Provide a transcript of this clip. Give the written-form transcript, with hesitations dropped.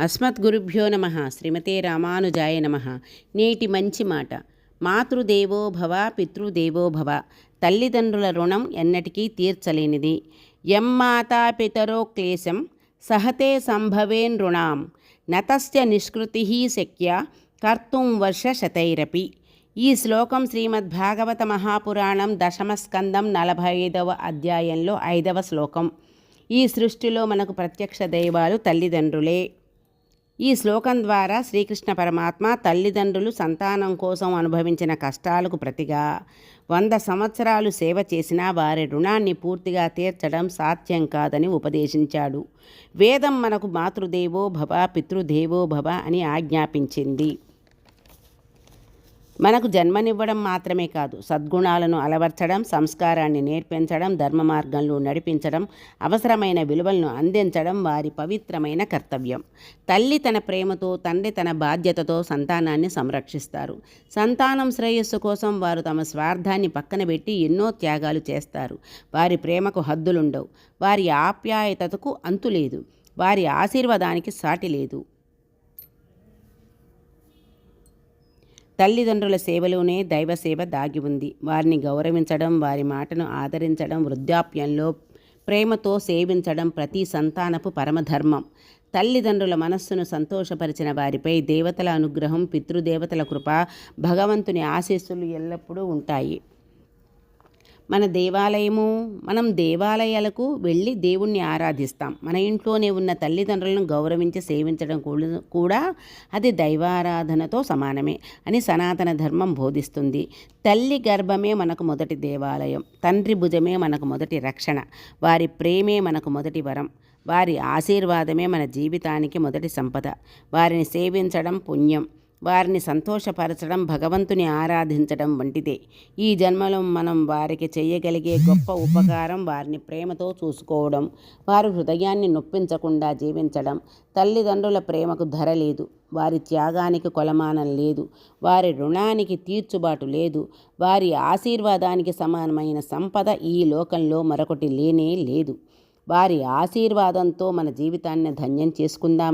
అస్మద్గురుభ్యో నమ. శ్రీమతే రామానుజాయ నమ. నేటి మంచి మాట: మాతృదేవో భవ పితృదేవో భవ. తల్లిదండ్రుల రుణం ఎన్నటికీ తీర్చలేనిది. యం మాతా పితరో క్లేశం సహతే సంభవేన్ రుణాం నతస్య నిష్కృతి శక్య కర్తుం వర్షశతైరపి. ఈ శ్లోకం శ్రీమద్భాగవత మహాపురాణం దశమస్కందం 45వ అధ్యాయంలో 5వ శ్లోకం. ఈ సృష్టిలో మనకు ప్రత్యక్ష దైవాలు తల్లిదండ్రులే. ఈ శ్లోకం ద్వారా శ్రీకృష్ణ పరమాత్మ తల్లిదండ్రులు సంతానం కోసం అనుభవించిన కష్టాలకు ప్రతిగా 100 సంవత్సరాలు సేవ చేసినా వారి రుణాన్ని పూర్తిగా తీర్చడం సాధ్యం కాదని ఉపదేశించాడు. వేదం మనకు మాతృదేవో భవ పితృదేవో భవ అని ఆజ్ఞాపించింది. మనకు జన్మనివ్వడం మాత్రమే కాదు, సద్గుణాలను అలవర్చడం, సంస్కారాన్ని నేర్పించడం, ధర్మ మార్గంలో నడిపించడం, అవసరమైన విలువలను అందించడం వారి పవిత్రమైన కర్తవ్యం. తల్లి తన ప్రేమతో, తండ్రి తన బాధ్యతతో సంతానాన్ని సంరక్షిస్తారు. సంతానం శ్రేయస్సు కోసం వారు తమ స్వార్థాన్ని పక్కన పెట్టి ఎన్నో త్యాగాలు చేస్తారు. వారి ప్రేమకు హద్దులుండవు, వారి ఆప్యాయతకు అంతులేదు, వారి ఆశీర్వాదానికి సాటి లేదు. తల్లిదండ్రుల సేవలోనే దైవసేవ దాగి ఉంది. వారిని గౌరవించడం, వారి మాటను ఆదరించడం, వృద్ధాప్యంలో ప్రేమతో సేవించడం ప్రతి సంతానపు పరమధర్మం. తల్లిదండ్రుల మనస్సును సంతోషపరిచిన వారిపై దేవతల అనుగ్రహం, పితృదేవతల కృప, భగవంతుని ఆశీస్సులు ఎల్లప్పుడూ ఉంటాయి. మనం దేవాలయాలకు వెళ్ళి దేవుణ్ణి ఆరాధిస్తాం. మన ఇంట్లోనే ఉన్న తల్లిదండ్రులను గౌరవించి సేవించడం కూడా అది దైవారాధనతో సమానమే అని సనాతన ధర్మం బోధిస్తుంది. తల్లి గర్భమే మనకు మొదటి దేవాలయం, తండ్రి భుజమే మనకు మొదటి రక్షణ, వారి ప్రేమే మనకు మొదటి వరం, వారి ఆశీర్వాదమే మన జీవితానికి మొదటి సంపద. వారిని సేవించడం పుణ్యం, వారిని సంతోషపరచడం భగవంతుని ఆరాధించడం వంటిదే. ఈ జన్మలో మనం వారికి చేయగలిగే గొప్ప ఉపకారం వారిని ప్రేమతో చూసుకోవడం, వారి హృదయాన్ని నొప్పించకుండా జీవించడం. తల్లిదండ్రుల ప్రేమకు ధర లేదు, వారి త్యాగానికి కొలమానం లేదు, వారి రుణానికి తీర్చుబాటు లేదు, వారి ఆశీర్వాదానికి సమానమైన సంపద ఈ లోకంలో మరొకటి లేనే లేదు. వారి ఆశీర్వాదంతో మన జీవితాన్ని ధన్యం చేసుకుందాం.